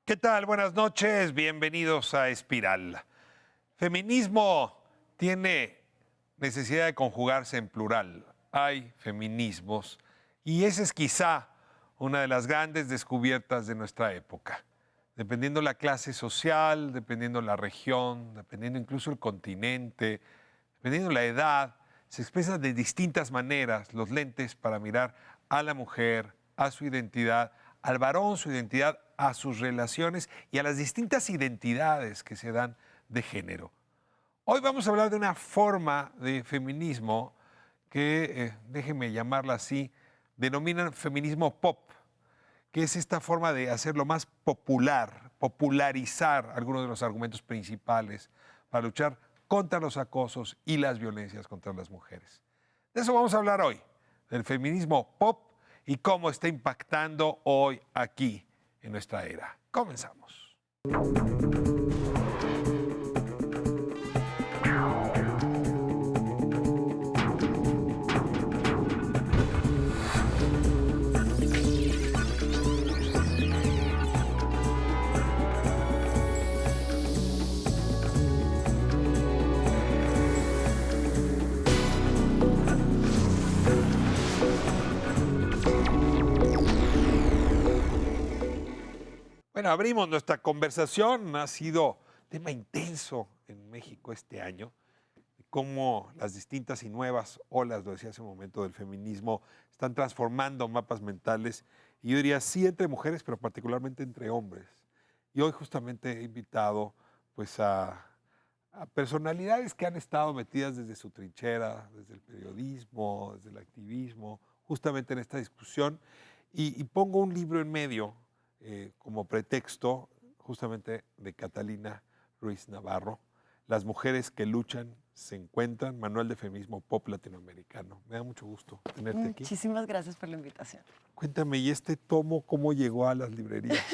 ¿Qué tal? Buenas noches, bienvenidos a Espiral. Feminismo tiene necesidad de conjugarse en plural. Hay feminismos y esa es quizá una de las grandes descubiertas de nuestra época. Dependiendo la clase social, dependiendo la región, dependiendo incluso el continente, dependiendo la edad, se expresan de distintas maneras los lentes para mirar a la mujer, a su identidad, al varón, su identidad, a sus relaciones y a las distintas identidades que se dan de género. Hoy vamos a hablar de una forma de feminismo que, déjenme llamarla así, denominan feminismo pop, que es esta forma de hacerlo más popular, popularizar algunos de los argumentos principales para luchar contra los acosos y las violencias contra las mujeres. De eso vamos a hablar hoy, del feminismo pop y cómo está impactando hoy aquí en nuestra era. Comenzamos. Bueno, abrimos nuestra conversación. Ha sido tema intenso en México este año. Cómo las distintas y nuevas olas, lo decía hace un momento, del feminismo están transformando mapas mentales. Y yo diría sí entre mujeres, pero particularmente entre hombres. Y hoy justamente he invitado pues, a personalidades que han estado metidas desde su trinchera, desde el periodismo, desde el activismo, justamente en esta discusión. Y pongo un libro en medio como pretexto, justamente de Catalina Ruiz Navarro, Las mujeres que luchan se encuentran, Manual de Feminismo Pop Latinoamericano. Me da mucho gusto tenerte aquí. Muchísimas gracias por la invitación. Cuéntame, ¿y este tomo cómo llegó a las librerías?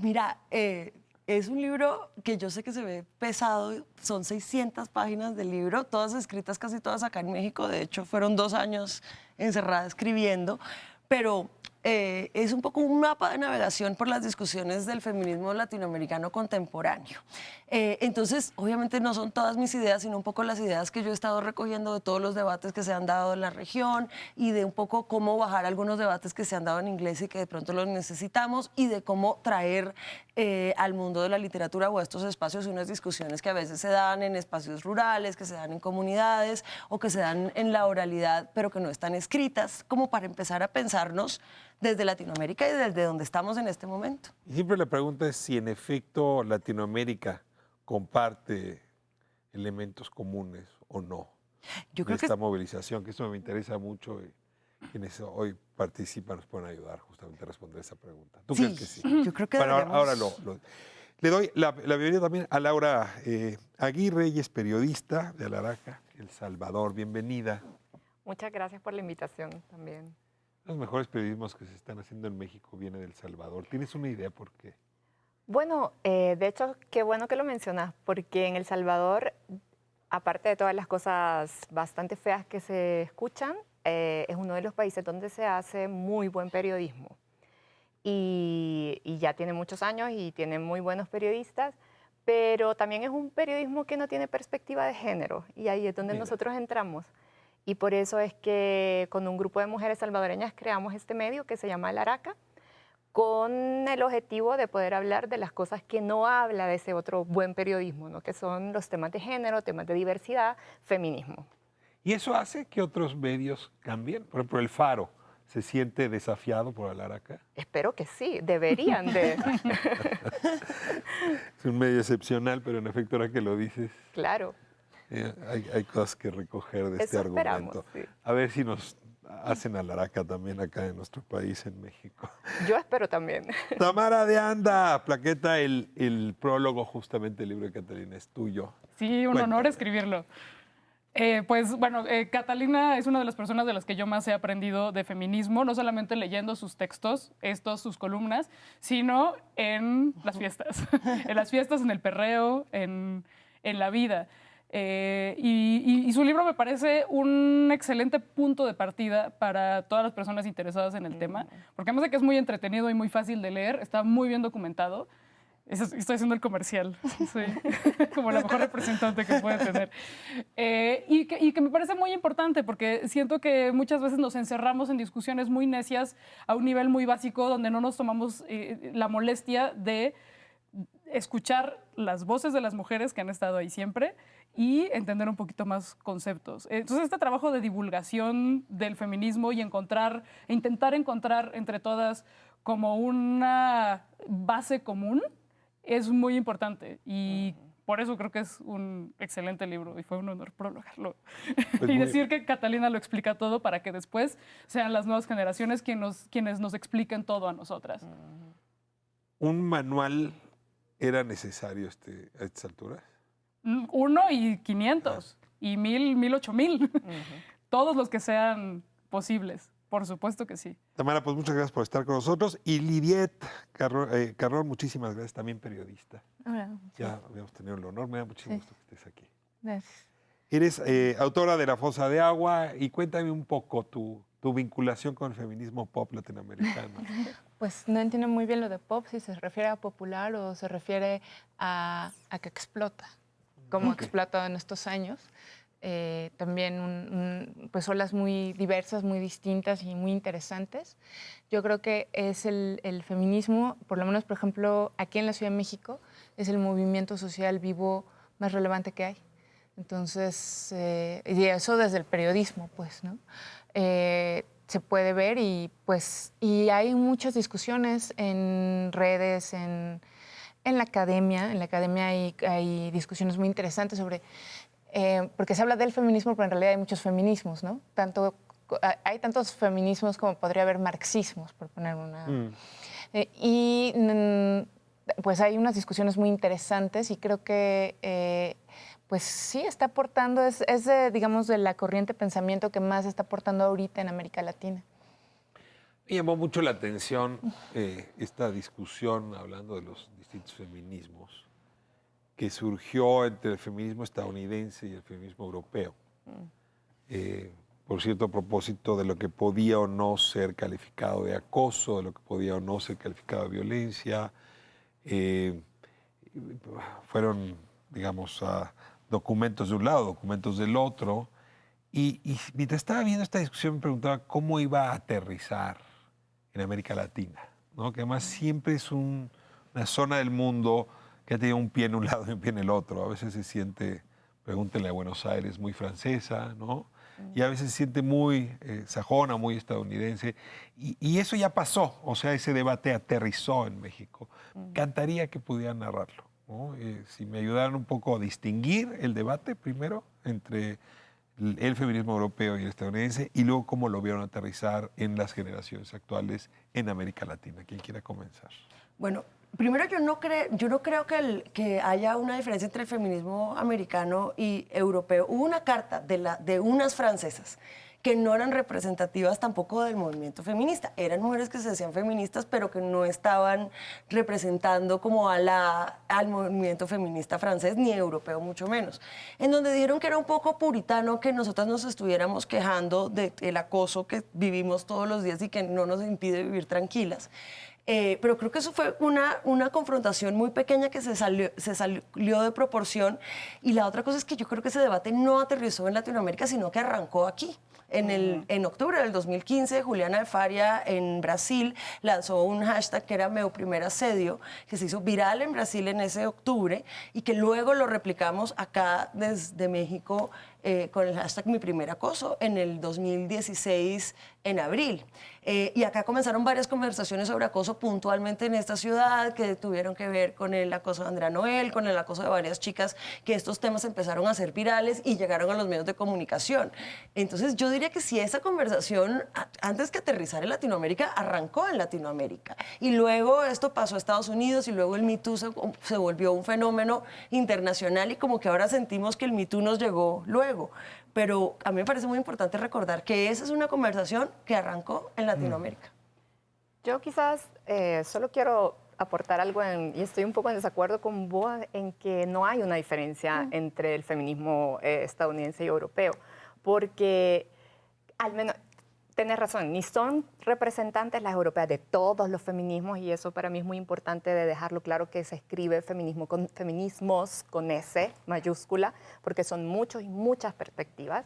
Mira, es un libro que yo sé que se ve pesado, son 600 páginas del libro, todas escritas casi todas acá en México, de hecho fueron 2 años encerrada escribiendo, pero es un poco un mapa de navegación por las discusiones del feminismo latinoamericano contemporáneo. Entonces, obviamente no son todas mis ideas, sino un poco las ideas que yo he estado recogiendo de todos los debates que se han dado en la región y de un poco cómo bajar algunos debates que se han dado en inglés y que de pronto los necesitamos y de cómo traer al mundo de la literatura o a estos espacios unas discusiones que a veces se dan en espacios rurales, que se dan en comunidades o que se dan en la oralidad, pero que no están escritas, como para empezar a pensarnos desde Latinoamérica y desde donde estamos en este momento. Y siempre la pregunta es si en efecto Latinoamérica comparte elementos comunes o no Yo de creo que esta movilización, que eso me interesa mucho y quienes hoy participan nos pueden ayudar justamente a responder esa pregunta. ¿Tú crees que sí? yo creo que Bueno, deberíamos... ahora le doy la bienvenida también a Laura Aguirre, ella es periodista de Alaraca, El Salvador. Bienvenida. Muchas gracias por la invitación también. Los mejores periodismos que se están haciendo en México vienen de El Salvador. ¿Tienes una idea por qué? Bueno, de hecho, qué bueno que lo mencionas, porque en El Salvador, aparte de todas las cosas bastante feas que se escuchan, es uno de los países donde se hace muy buen periodismo. Y ya tiene muchos años y tiene muy buenos periodistas, pero también es un periodismo que no tiene perspectiva de género, y ahí es donde nosotros entramos. Y por eso es que con un grupo de mujeres salvadoreñas creamos este medio que se llama Alaraca, con el objetivo de poder hablar de las cosas que no habla de ese otro buen periodismo, ¿no? Que son los temas de género, temas de diversidad, feminismo. ¿Y eso hace que otros medios cambien? Por ejemplo, El Faro se siente desafiado por Alaraca. Espero que sí, deberían de. Es un medio excepcional, pero en efecto ahora que lo dices, Claro. hay cosas que recoger de este Eso esperamos, argumento. sí. A ver si nos hacen Alaraca también acá en nuestro país, en México. Yo espero también. Tamara de Anda, Plaqueta, el prólogo justamente del libro de Catalina es tuyo. Sí, un honor escribirlo. Catalina es una de las personas de las que yo más he aprendido de feminismo, no solamente leyendo sus textos, sus columnas, sino en las fiestas, en las fiestas, en el perreo, en la vida. Y su libro me parece un excelente punto de partida para todas las personas interesadas en el tema, porque además de que es muy entretenido y muy fácil de leer, está muy bien documentado. Estoy haciendo el comercial, soy como la mejor representante que puede tener. Y que me parece muy importante porque siento que muchas veces nos encerramos en discusiones muy necias a un nivel muy básico donde no nos tomamos la molestia de escuchar las voces de las mujeres que han estado ahí siempre y entender un poquito más conceptos. Entonces, este trabajo de divulgación del feminismo y intentar encontrar entre todas como una base común es muy importante y por eso creo que es un excelente libro y fue un honor prologarlo. Pues y decir que Catalina lo explica todo para que después sean las nuevas generaciones quienes nos expliquen todo a nosotras. ¿Un manual era necesario a estas alturas? 1 y 500 y 1000, 1000, 8000. Todos los que sean posibles. Por supuesto que sí. Tamara, pues muchas gracias por estar con nosotros. Y Lidiet Carrón, muchísimas gracias, también periodista. Hola. Ya habíamos tenido el honor, me da muchísimo gusto que estés aquí. Gracias. Eres autora de La Fosa de Agua y cuéntame un poco tu vinculación con el feminismo pop latinoamericano. Pues no entiendo muy bien lo de pop, si se refiere a popular o se refiere a que explota, como ha explotado en estos años. También pues olas muy diversas, muy distintas y muy interesantes. Yo creo que es el feminismo, por lo menos, por ejemplo, aquí en la Ciudad de México, es el movimiento social vivo más relevante que hay. Entonces, y eso desde el periodismo, pues, ¿no? Se puede ver y hay muchas discusiones en redes, en la academia. En la academia hay discusiones muy interesantes sobre, porque se habla del feminismo, pero en realidad hay muchos feminismos, ¿no? Hay tantos feminismos como podría haber marxismos, por poner una. Pues hay unas discusiones muy interesantes y creo que pues sí está aportando, es digamos, de la corriente de pensamiento que más está aportando ahorita en América Latina. Me llamó mucho la atención esta discusión, hablando de los distintos feminismos, que surgió entre el feminismo estadounidense y el feminismo europeo. Por cierto, a propósito de lo que podía o no ser calificado de acoso, de lo que podía o no ser calificado de violencia. Fueron, digamos, documentos de un lado, documentos del otro. Y mientras estaba viendo esta discusión me preguntaba cómo iba a aterrizar en América Latina, ¿no? Que además siempre es una zona del mundo que ha tenido un pie en un lado y un pie en el otro. A veces se siente, pregúntenle a Buenos Aires, muy francesa, ¿no? Y a veces se siente muy sajona, muy estadounidense. Y eso ya pasó, o sea, ese debate aterrizó en México. Encantaría que pudieran narrarlo, ¿no? Si me ayudaran un poco a distinguir el debate primero entre el feminismo europeo y el estadounidense y luego cómo lo vieron aterrizar en las generaciones actuales en América Latina. ¿Quién quiera comenzar? Bueno, primero yo no creo que haya una diferencia entre el feminismo americano y europeo. Hubo una carta de unas francesas que no eran representativas tampoco del movimiento feminista. Eran mujeres que se decían feministas, pero que no estaban representando como al movimiento feminista francés, ni europeo mucho menos. En donde dijeron que era un poco puritano que nosotras nos estuviéramos quejando del acoso que vivimos todos los días y que no nos impide vivir tranquilas. Pero creo que eso fue una confrontación muy pequeña que se salió de proporción. Y la otra cosa es que yo creo que ese debate no aterrizó en Latinoamérica, sino que arrancó aquí. En octubre del 2015, Juliana de Faria en Brasil lanzó un hashtag que era Meu Primer Asedio, que se hizo viral en Brasil en ese octubre y que luego lo replicamos acá desde México con el hashtag Mi Primer Acoso en el 2016 en abril. Y acá comenzaron varias conversaciones sobre acoso puntualmente en esta ciudad que tuvieron que ver con el acoso de Andrea Noel, con el acoso de varias chicas, que estos temas empezaron a ser virales y llegaron a los medios de comunicación. Entonces yo diría que si esa conversación, antes que aterrizar en Latinoamérica, arrancó en Latinoamérica. Y luego esto pasó a Estados Unidos y luego el Me Too se volvió un fenómeno internacional y como que ahora sentimos que el Me Too nos llegó luego. Pero a mí me parece muy importante recordar que esa es una conversación que arrancó en Latinoamérica. Yo quizás solo quiero aportar algo, y estoy un poco en desacuerdo con vos en que no hay una diferencia entre el feminismo estadounidense y europeo, porque al menos tenés razón, ni son representantes las europeas de todos los feminismos, y eso para mí es muy importante de dejarlo claro, que se escribe feminismos con S mayúscula, porque son muchos y muchas perspectivas.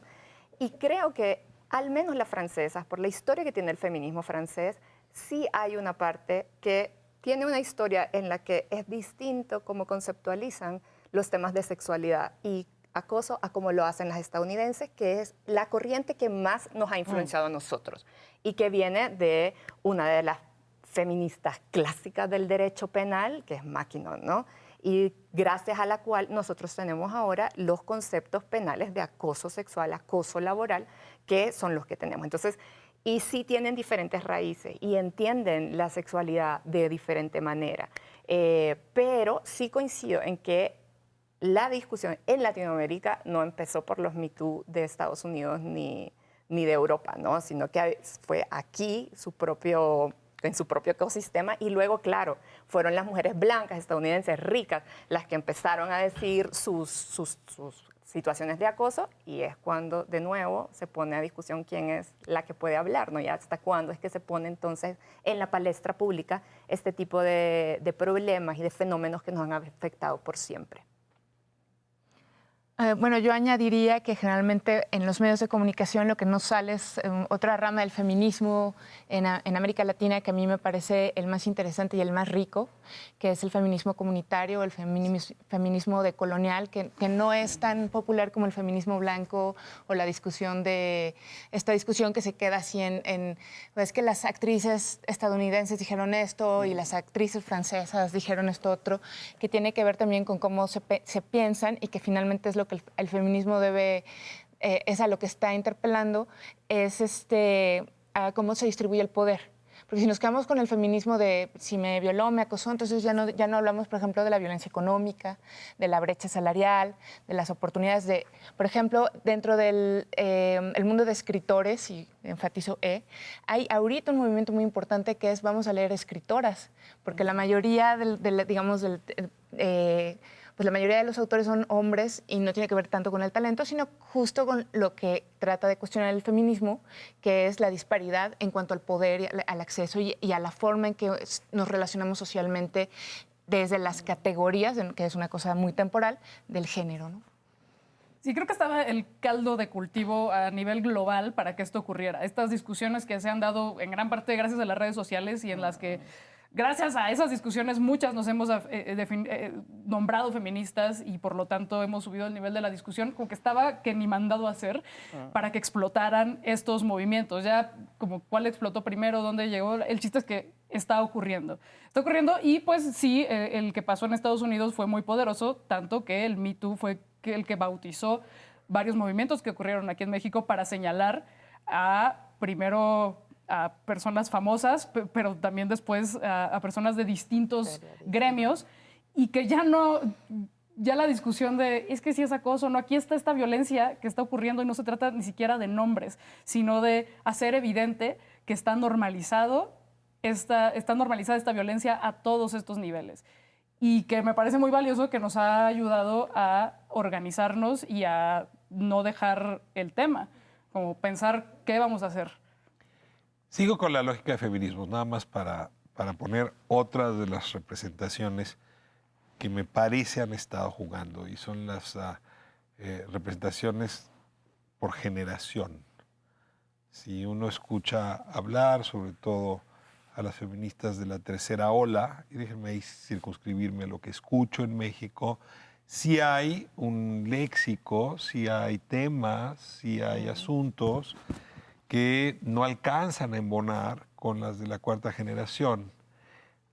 Y creo que al menos las francesas, por la historia que tiene el feminismo francés, sí hay una parte que tiene una historia en la que es distinto cómo conceptualizan los temas de sexualidad y acoso a como lo hacen las estadounidenses, que es la corriente que más nos ha influenciado a nosotros y que viene de una de las feministas clásicas del derecho penal, que es Maquinon, ¿no? Y gracias a la cual nosotros tenemos ahora los conceptos penales de acoso sexual, acoso laboral, que son los que tenemos. Entonces, y sí tienen diferentes raíces y entienden la sexualidad de diferente manera. Pero sí coincido en que la discusión en Latinoamérica no empezó por los Me Too de Estados Unidos ni de Europa, ¿no? Sino que fue aquí en su propio ecosistema, y luego, claro, fueron las mujeres blancas estadounidenses ricas las que empezaron a decir sus situaciones de acoso, y es cuando de nuevo se pone a discusión quién es la que puede hablar, ¿no? Y hasta cuándo es que se pone entonces en la palestra pública este tipo de problemas y de fenómenos que nos han afectado por siempre. Bueno, yo añadiría que generalmente en los medios de comunicación lo que nos sale es otra rama del feminismo en América Latina, que a mí me parece el más interesante y el más rico, que es el feminismo comunitario, el feminismo decolonial, que no es tan popular como el feminismo blanco, o la discusión de esta discusión que se queda así es que las actrices estadounidenses dijeron esto y las actrices francesas dijeron esto otro, que tiene que ver también con cómo se piensan, y que finalmente es lo que el feminismo debe, es a lo que está interpelando, es a cómo se distribuye el poder. Porque si nos quedamos con el feminismo de si me violó, me acosó, entonces ya no hablamos, por ejemplo, de la violencia económica, de la brecha salarial, de las oportunidades de, por ejemplo, dentro del el mundo de escritores, y enfatizo hay ahorita un movimiento muy importante que es vamos a leer escritoras, porque la mayoría pues la mayoría de los autores son hombres, y no tiene que ver tanto con el talento, sino justo con lo que trata de cuestionar el feminismo, que es la disparidad en cuanto al poder, y al acceso y a la forma en que nos relacionamos socialmente desde las categorías, que es una cosa muy temporal, del género, ¿no? Sí, creo que estaba el caldo de cultivo a nivel global para que esto ocurriera. Estas discusiones que se han dado en gran parte gracias a las redes sociales, y en las que gracias a esas discusiones muchas nos hemos nombrado feministas, y por lo tanto hemos subido el nivel de la discusión, como que estaba que ni mandado a hacer para que explotaran estos movimientos. Ya como cuál explotó primero, dónde llegó, el chiste es que está ocurriendo. Está ocurriendo, y pues sí, el que pasó en Estados Unidos fue muy poderoso, tanto que el Me Too fue el que bautizó varios movimientos que ocurrieron aquí en México para señalar primero a personas famosas, pero también después a personas de distintos gremios, y que ya la discusión de es que sí es acoso, no, aquí está esta violencia que está ocurriendo, y no se trata ni siquiera de nombres, sino de hacer evidente que está normalizada esta violencia a todos estos niveles. Y que me parece muy valioso, que nos ha ayudado a organizarnos y a no dejar el tema, como pensar qué vamos a hacer. Sigo con la lógica de feminismo, nada más para poner otras de las representaciones que me parece han estado jugando, y son las representaciones por generación. Si uno escucha hablar, sobre todo a las feministas de la tercera ola, y déjenme ahí circunscribirme a lo que escucho en México, sí hay un léxico, sí hay temas, sí hay asuntos que no alcanzan a embonar con las de la cuarta generación.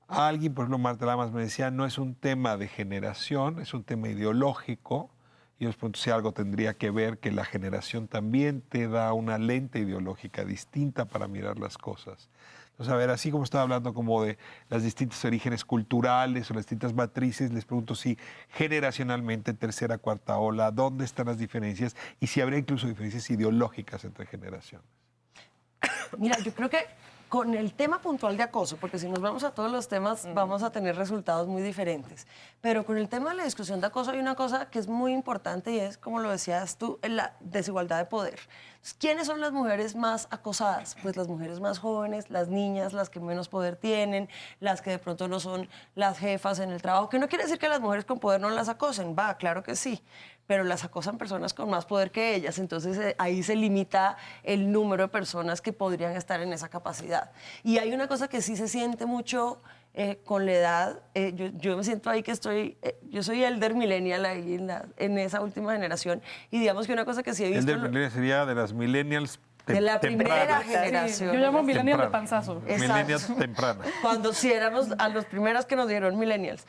Alguien, por ejemplo, Marta Lamas me decía, no es un tema de generación, es un tema ideológico, y yo les pregunto si algo tendría que ver que la generación también te da una lente ideológica distinta para mirar las cosas. Entonces, a ver, así como estaba hablando como de los distintos orígenes culturales o las distintas matrices, les pregunto si generacionalmente, tercera, cuarta ola, ¿dónde están las diferencias? Y si habría incluso diferencias ideológicas entre generaciones. Mira, yo creo que con el tema puntual de acoso, porque si nos vamos a todos los temas vamos a tener resultados muy diferentes, pero con el tema de la discusión de acoso hay una cosa que es muy importante y es, como lo decías tú, la desigualdad de poder. ¿Quiénes son las mujeres más acosadas? Pues las mujeres más jóvenes, las niñas, las que menos poder tienen, las que de pronto no son las jefas en el trabajo, que no quiere decir que las mujeres con poder no las acosen, va, claro que sí, pero las acosan personas con más poder que ellas, entonces ahí se limita el número de personas que podrían estar en esa capacidad. Y hay una cosa que sí se siente mucho con la edad, yo me siento ahí que estoy, yo soy elder millennial ahí en esa última generación, y digamos que una cosa que sí he visto... El del millennial sería de las millennials de la primera tempranas. generación. Yo llamo millennial de Temprana. panzazo. Millennials tempranas. Cuando sí éramos a los primeros que nos dieron millennials.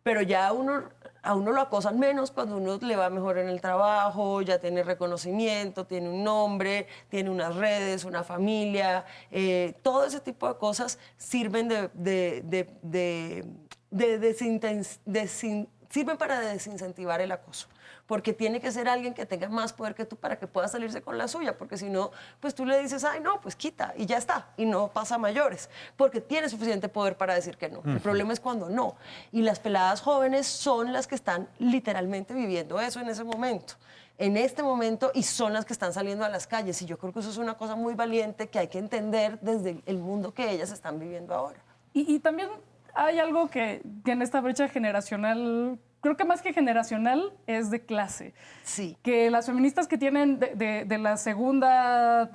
Pero ya a uno lo acosan menos cuando uno le va mejor en el trabajo, ya tiene reconocimiento, tiene un nombre, tiene unas redes, una familia. Todo ese tipo de cosas sirven sirven para desincentivar el acoso. Porque tiene que ser alguien que tenga más poder que tú para que pueda salirse con la suya, porque si no, pues tú le dices, ay, no, pues quita, y ya está, y no pasa a mayores, porque tiene suficiente poder para decir que no. El problema es cuando no. Y las peladas jóvenes son las que están literalmente viviendo eso en ese momento, en este momento, y son las que están saliendo a las calles. Y yo creo que eso es una cosa muy valiente que hay que entender desde el mundo que ellas están viviendo ahora. Y también hay algo que tiene esta brecha generacional, creo que más que generacional, es de clase. Sí. Que las feministas que tienen de la segunda,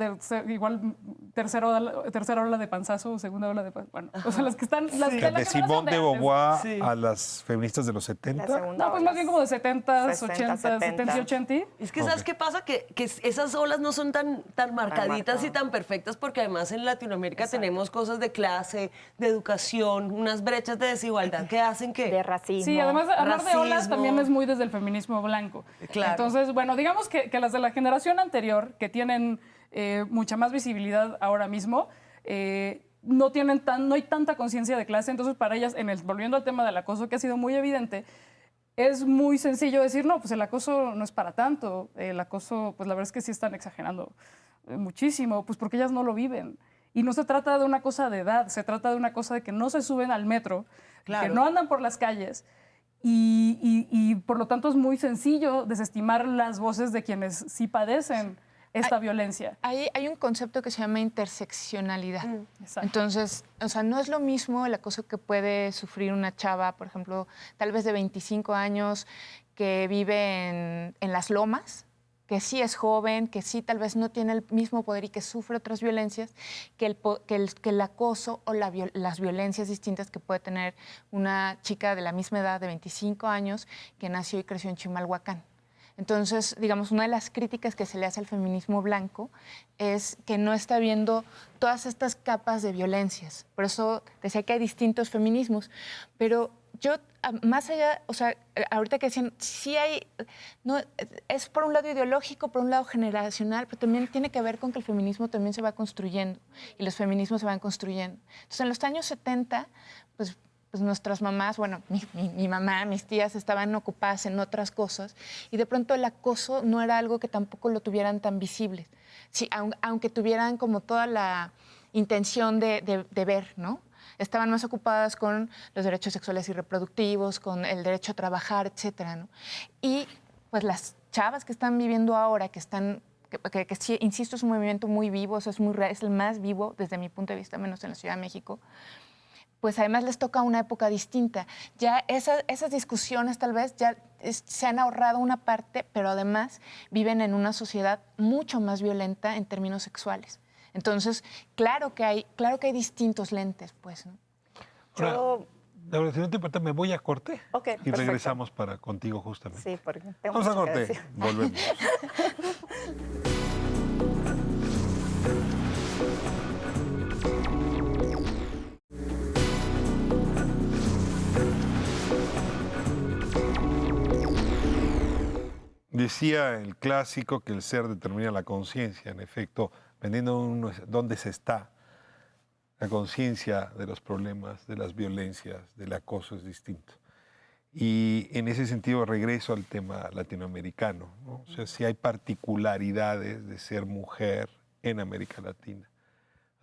igual tercera ola de panzazo, segunda ola de panzazo, bueno, o sea, las que están... Las de la De generación Simone de antes. Beauvoir Sí. a las feministas de los 70. La segunda No, pues ola. más bien como de 70, 60, 80, 70 y 80. Es que, ¿sabes qué pasa? Que esas olas no son tan marcaditas y tan perfectas, porque además en Latinoamérica tenemos cosas de clase, de educación, unas brechas de desigualdad que hacen que... De racismo. Sí, además hablar de olas racismo. también es muy desde el feminismo blanco. Claro. Entonces, bueno, digamos que las de la generación anterior, que tienen mucha más visibilidad ahora mismo, no hay tanta conciencia de clase. Entonces, para ellas, volviendo al tema del acoso, que ha sido muy evidente, es muy sencillo decir, no, pues el acoso no es para tanto. El acoso, pues la verdad es que sí están exagerando muchísimo, pues porque ellas no lo viven. Y no se trata de una cosa de edad, se trata de una cosa de que no se suben al metro, Claro. que no andan por las calles. Y por lo tanto es muy sencillo desestimar las voces de quienes sí padecen esta violencia. Hay un concepto que se llama interseccionalidad. Exacto. Entonces, o sea, no es lo mismo el acoso que puede sufrir una chava, por ejemplo, tal vez de 25 años, que vive en Las Lomas, que sí es joven, que sí tal vez no tiene el mismo poder y que sufre otras violencias, que el acoso o las violencias distintas que puede tener una chica de la misma edad, de 25 años, que nació y creció en Chimalhuacán. Entonces, digamos, una de las críticas que se le hace al feminismo blanco es que no está viendo todas estas capas de violencias. Por eso decía que hay distintos feminismos. Pero yo, más allá, o sea, ahorita que decían, sí hay, no, es por un lado ideológico, por un lado generacional, pero también tiene que ver con que el feminismo también se va construyendo y los feminismos se van construyendo. Entonces, en los años 70, pues nuestras mamás, bueno, mi mamá, mis tías estaban ocupadas en otras cosas y de pronto el acoso no era algo que tampoco lo tuvieran tan visible, sí, aunque tuvieran como toda la intención de ver, ¿no? Estaban más ocupadas con los derechos sexuales y reproductivos, con el derecho a trabajar, etcétera, ¿no? Y pues las chavas que están viviendo ahora, que sí, insisto, es un movimiento muy vivo, es el más vivo desde mi punto de vista, menos en la Ciudad de México, pues además les toca una época distinta. Ya esas discusiones tal vez ya se han ahorrado una parte, pero además viven en una sociedad mucho más violenta en términos sexuales. Entonces, claro que hay distintos lentes, pues, ¿no? Ahora, Laura, si no te importa, me voy a corte Ok, y perfecto. regresamos contigo justamente. Sí, porque tengo Vamos a mucho que corte, decir. volvemos. Decía el clásico que el ser determina la conciencia. En efecto, dependiendo de uno dónde se está, la conciencia de los problemas, de las violencias, del acoso es distinto. Y en ese sentido regreso al tema latinoamericano, ¿no? O sea, si hay particularidades de ser mujer en América Latina.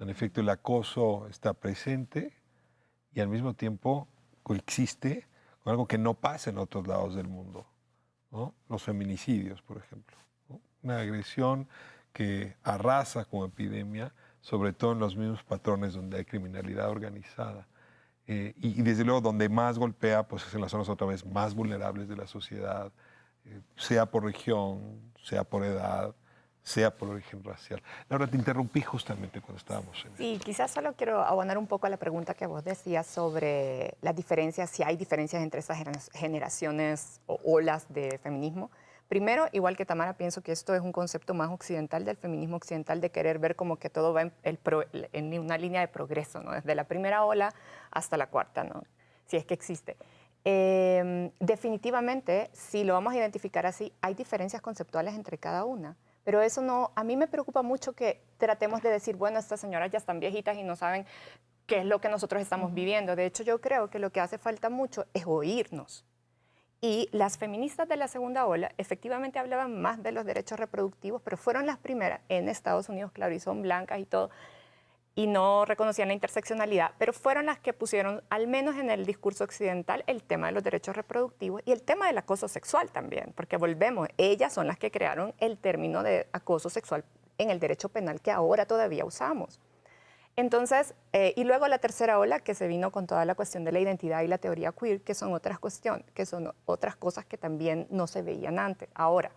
En efecto, el acoso está presente y al mismo tiempo coexiste con algo que no pasa en otros lados del mundo, ¿no? Los feminicidios, por ejemplo, ¿no? Una agresión que arrasa como epidemia, sobre todo en los mismos patrones donde hay criminalidad organizada. Y desde luego donde más golpea, pues es en las zonas otra vez más vulnerables de la sociedad, sea por región, sea por edad, sea por origen racial. Laura, te interrumpí justamente cuando estábamos en Sí, quizás solo quiero abonar un poco a la pregunta que vos decías sobre las diferencias, si hay diferencias entre estas generaciones o olas de feminismo. Primero, igual que Tamara, pienso que esto es un concepto más occidental del feminismo occidental, de querer ver como que todo va en una línea de progreso, ¿no? Desde la primera ola hasta la cuarta, ¿no? Si es que existe. Definitivamente, si lo vamos a identificar así, hay diferencias conceptuales entre cada una. Pero eso no, a mí me preocupa mucho que tratemos de decir, bueno, estas señoras ya están viejitas y no saben qué es lo que nosotros estamos viviendo. De hecho, yo creo que lo que hace falta mucho es oírnos. Y las feministas de la segunda ola efectivamente hablaban más de los derechos reproductivos, pero fueron las primeras en Estados Unidos, claro, y son blancas y todo, y no reconocían la interseccionalidad, pero fueron las que pusieron, al menos en el discurso occidental, el tema de los derechos reproductivos y el tema del acoso sexual también, porque volvemos, ellas son las que crearon el término de acoso sexual en el derecho penal que ahora todavía usamos. Entonces, y luego la tercera ola que se vino con toda la cuestión de la identidad y la teoría queer, que son otras cuestiones, que son otras cosas que también no se veían antes. Ahora,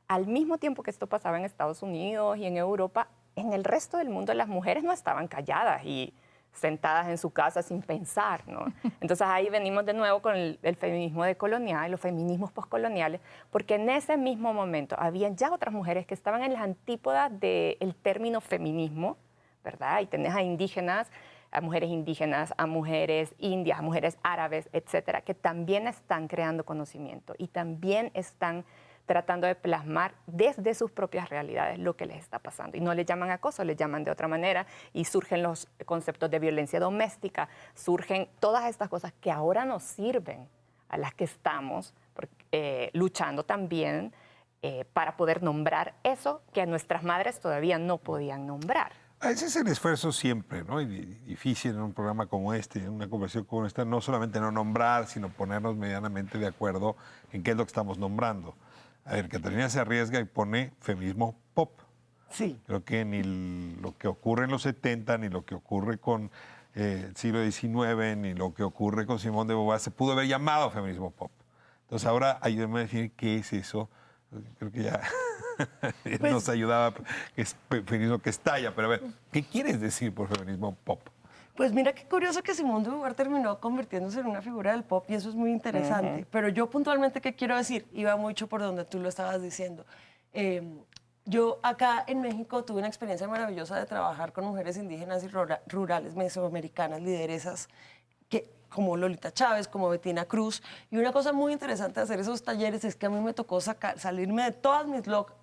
al mismo tiempo que esto pasaba en Estados Unidos y en Europa, en el resto del mundo las mujeres no estaban calladas y sentadas en su casa sin pensar, ¿no? Entonces ahí venimos de nuevo con el feminismo decolonial, los feminismos postcoloniales, porque en ese mismo momento habían ya otras mujeres que estaban en las antípodas del término feminismo, ¿verdad? Y tenés a indígenas, a mujeres indígenas, a mujeres indias, a mujeres árabes, etcétera, que también están creando conocimiento y también están tratando de plasmar desde sus propias realidades lo que les está pasando. Y no le llaman acoso, le llaman de otra manera y surgen los conceptos de violencia doméstica, surgen todas estas cosas que ahora nos sirven a las que estamos luchando también para poder nombrar eso que nuestras madres todavía no podían nombrar. Ese es el esfuerzo siempre, ¿no? Y difícil en un programa como este, en una conversación como esta, no solamente no nombrar, sino ponernos medianamente de acuerdo en qué es lo que estamos nombrando. A ver, Catalina se arriesga y pone feminismo pop. Sí. Creo que ni lo que ocurre en los 70, ni lo que ocurre con el siglo XIX, ni lo que ocurre con Simone de Beauvoir se pudo haber llamado feminismo pop. Entonces ahora ayúdenme a definir qué es eso. Creo que ya nos ayudaba, que es feminismo que estalla. Pero a ver, ¿qué quieres decir por feminismo pop? Pues mira qué curioso que Simone de Beauvoir terminó convirtiéndose en una figura del pop y eso es muy interesante. Pero yo puntualmente, ¿qué quiero decir? Iba mucho por donde tú lo estabas diciendo. Yo acá en México tuve una experiencia maravillosa de trabajar con mujeres indígenas y rurales mesoamericanas, lideresas, como Lolita Chávez, como Bettina Cruz. Y una cosa muy interesante de hacer esos talleres es que a mí me tocó salirme de todas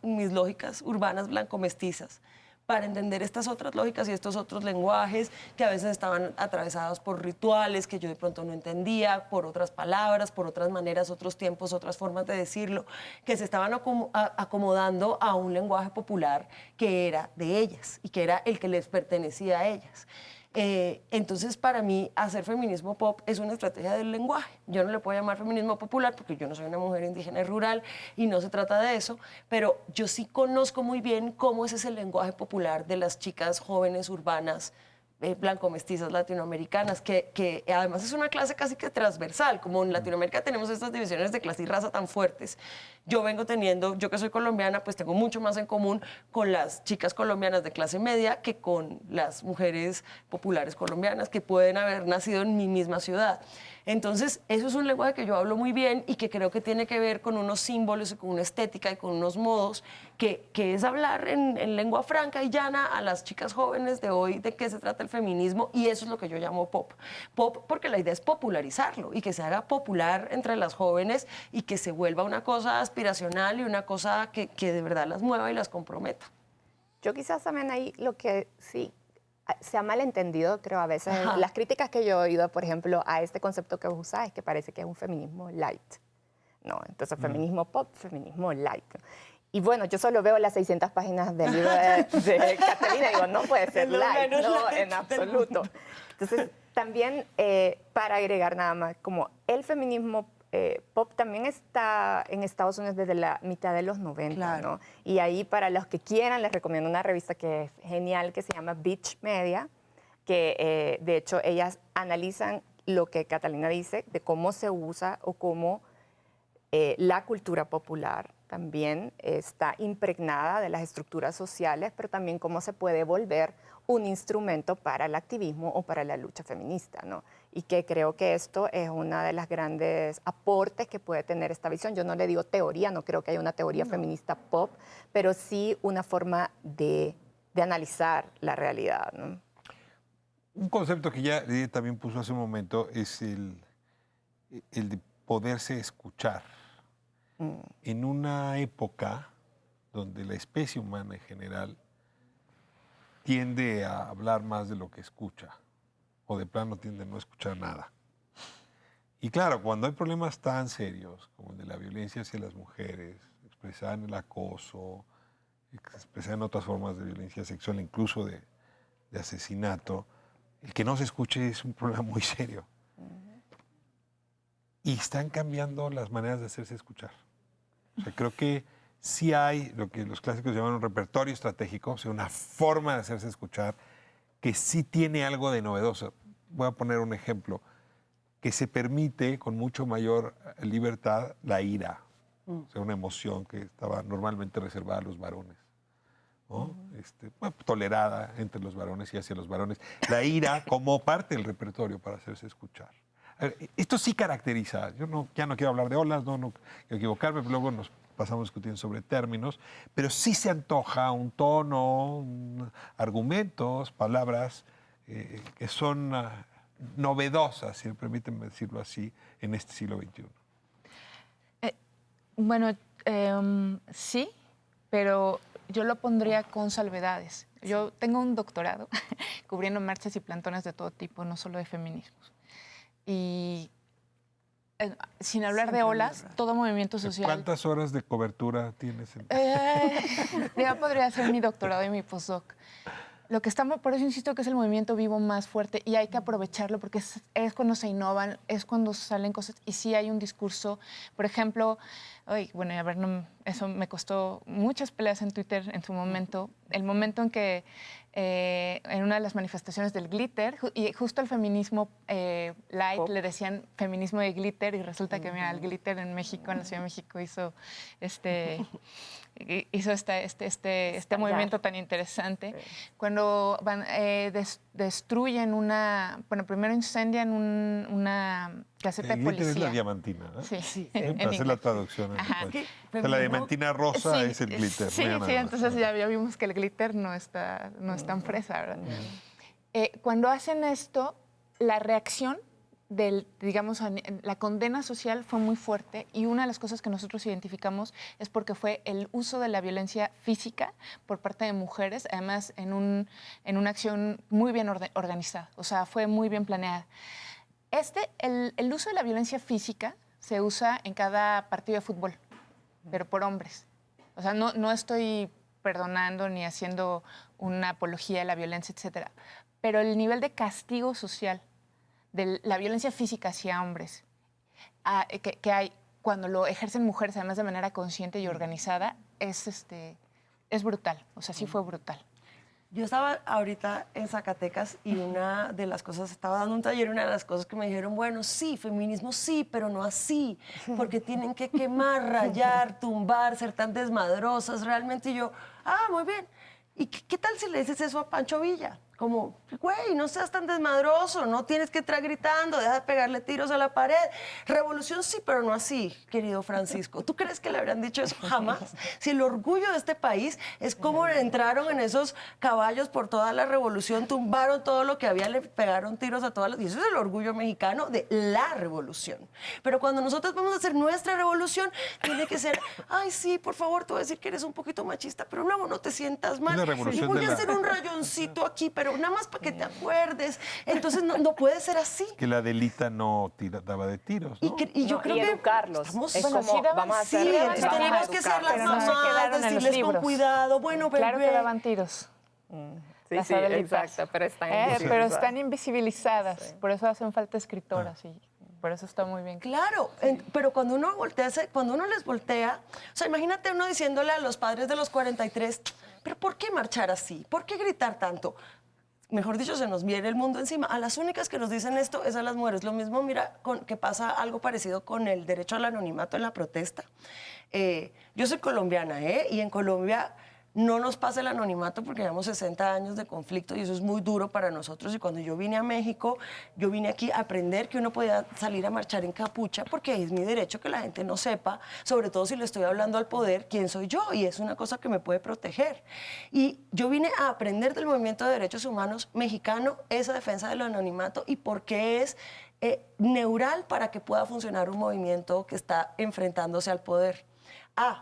mis lógicas urbanas blanco-mestizas para entender estas otras lógicas y estos otros lenguajes que a veces estaban atravesados por rituales que yo de pronto no entendía, por otras palabras, por otras maneras, otros tiempos, otras formas de decirlo, que se estaban acomodando a un lenguaje popular que era de ellas y que era el que les pertenecía a ellas. Entonces, para mí, hacer feminismo pop es una estrategia del lenguaje. Yo no le puedo llamar feminismo popular porque yo no soy una mujer indígena y rural y no se trata de eso, pero yo sí conozco muy bien cómo es ese lenguaje popular de las chicas jóvenes urbanas, blanco-mestizas latinoamericanas, que además es una clase casi que transversal, como en Latinoamérica tenemos estas divisiones de clase y raza tan fuertes. Yo que soy colombiana, pues tengo mucho más en común con las chicas colombianas de clase media que con las mujeres populares colombianas que pueden haber nacido en mi misma ciudad. Entonces, eso es un lenguaje que yo hablo muy bien y que creo que tiene que ver con unos símbolos y con una estética y con unos modos que es hablar en lengua franca y llana a las chicas jóvenes de hoy de qué se trata el feminismo, y eso es lo que yo llamo pop. Pop porque la idea es popularizarlo y que se haga popular entre las jóvenes y que se vuelva una cosa aspiracional y una cosa que de verdad las mueva y las comprometa. Yo quizás también ahí lo que sí se ha malentendido, creo, a veces. Ajá. Las críticas que yo he oído, por ejemplo, a este concepto que vos usás es que parece que es un feminismo light. No, entonces feminismo pop, feminismo light. Y bueno, yo solo veo las 600 páginas del libro de Catalina y digo, no puede ser Es lo light, menos no, light en absoluto. Entonces, también para agregar nada más, como el feminismo pop también está en Estados Unidos desde la mitad de los 90, Claro. ¿no? Y ahí para los que quieran les recomiendo una revista que es genial que se llama Beach Media, que de hecho ellas analizan lo que Catalina dice de cómo se usa o cómo la cultura popular también está impregnada de las estructuras sociales, pero también cómo se puede volver un instrumento para el activismo o para la lucha feminista, ¿no? Y que creo que esto es una de las grandes aportes que puede tener esta visión. Yo no le digo teoría, no creo que haya una teoría feminista pop, pero sí una forma de analizar la realidad, ¿no? Un concepto que ya también puso hace un momento es el de poderse escuchar. En una época donde la especie humana en general tiende a hablar más de lo que escucha, o de plano tiende a no escuchar nada. Y claro, cuando hay problemas tan serios como el de la violencia hacia las mujeres, expresada en el acoso, expresada en otras formas de violencia sexual, incluso de asesinato, el que no se escuche es un problema muy serio. Y están cambiando las maneras de hacerse escuchar. O sea, creo que sí hay lo que los clásicos llaman un repertorio estratégico, o sea, una forma de hacerse escuchar que sí tiene algo de novedoso. Voy a poner un ejemplo, que se permite con mucho mayor libertad la ira, o sea, una emoción que estaba normalmente reservada a los varones, ¿no? Bueno, tolerada entre los varones y hacia los varones. La ira como parte del repertorio para hacerse escuchar. A ver, esto sí caracteriza, yo ya no quiero hablar de olas, no quiero equivocarme, pero luego nos pasamos discutiendo sobre términos, pero sí se antoja un tono, argumentos, palabras que son novedosas, si me permiten decirlo así, en este siglo XXI. Bueno, sí, pero yo lo pondría con salvedades. Yo tengo un doctorado cubriendo marchas y plantones de todo tipo, no solo de feminismos. Y sin hablar de olas, todo movimiento social. ¿Cuántas horas de cobertura tienes? Ya podría ser mi doctorado y mi postdoc. Lo que estamos, por eso insisto que es el movimiento vivo más fuerte y hay que aprovecharlo porque es cuando se innovan, es cuando salen cosas y sí hay un discurso. Por ejemplo, bueno, a ver, eso me costó muchas peleas en Twitter en su momento. El momento en que en una de las manifestaciones del glitter, y justo al feminismo light le decían feminismo de glitter y resulta que mira, el glitter en México, en la Ciudad de México hizo este movimiento tan interesante. Sí. Cuando destruyen primero incendian una caseta de policía. Es la diamantina, ¿no? Sí. Para hacer la traducción. O sea, la diamantina rosa es el glitter. Sí, entonces ya vimos que el glitter no es tan fresa, ¿verdad? Cuando hacen esto, la reacción digamos, la condena social fue muy fuerte y una de las cosas que nosotros identificamos es porque fue el uso de la violencia física por parte de mujeres, además en una acción muy bien organizada, o sea, fue muy bien planeada. El uso de la violencia física se usa en cada partido de fútbol, pero por hombres. O sea, no estoy perdonando ni haciendo una apología de la violencia, etcétera, pero el nivel de castigo social de la violencia física hacia hombres que hay cuando lo ejercen mujeres, además de manera consciente y organizada, es brutal. O sea, sí fue brutal. Yo estaba ahorita en Zacatecas y una de las cosas, estaba dando un taller y una de las cosas que me dijeron, bueno, sí, feminismo sí, pero no así, porque tienen que quemar, rayar, tumbar, ser tan desmadrosas realmente. Y yo, muy bien. ¿Y qué tal si le dices eso a Pancho Villa? Como, güey, no seas tan desmadroso, no tienes que entrar gritando, deja de pegarle tiros a la pared. Revolución sí, pero no así, querido Francisco. ¿Tú crees que le habrían dicho eso jamás? Si el orgullo de este país es cómo entraron en esos caballos por toda la revolución, tumbaron todo lo que había, le pegaron tiros a todas las... Y eso es el orgullo mexicano de la revolución. Pero cuando nosotros vamos a hacer nuestra revolución, tiene que ser, ay, sí, por favor, te voy a decir que eres un poquito machista, pero luego no te sientas mal. La revolución voy de a hacer un rayoncito aquí, pero pero nada más para que te acuerdes. Entonces no puede ser así. Que la Adelita no daba de tiros, ¿no? Y yo No, creo y que educarlos. estamos- Es Bueno, como, sí daban- vamos a hacer, Sí, daban vamos a tenemos que ser educar. las pero no se mamás, quedaron en los decirles con libros. cuidado, bueno, Claro que bebé. daban tiros. Sí, Las sí, Adelitas. exacto, pero están Pero invisibilizadas. están invisibilizadas. Por eso hacen falta escritoras y por eso está muy bien. Claro, pero cuando uno cuando uno les voltea, o sea, imagínate uno diciéndole a los padres de los 43, pero ¿por qué marchar así? ¿Por qué gritar tanto? Mejor dicho, se nos viene el mundo encima. A las únicas que nos dicen esto es a las mujeres. Lo mismo, mira, que pasa algo parecido con el derecho al anonimato en la protesta. Yo soy colombiana, y en Colombia no nos pasa el anonimato porque llevamos 60 años de conflicto y eso es muy duro para nosotros. Y cuando yo vine a México, yo vine aquí a aprender que uno podía salir a marchar en capucha porque es mi derecho que la gente no sepa, sobre todo si le estoy hablando al poder, quién soy yo, y es una cosa que me puede proteger. Y yo vine a aprender del movimiento de derechos humanos mexicano, esa defensa del anonimato y por qué es neural para que pueda funcionar un movimiento que está enfrentándose al poder.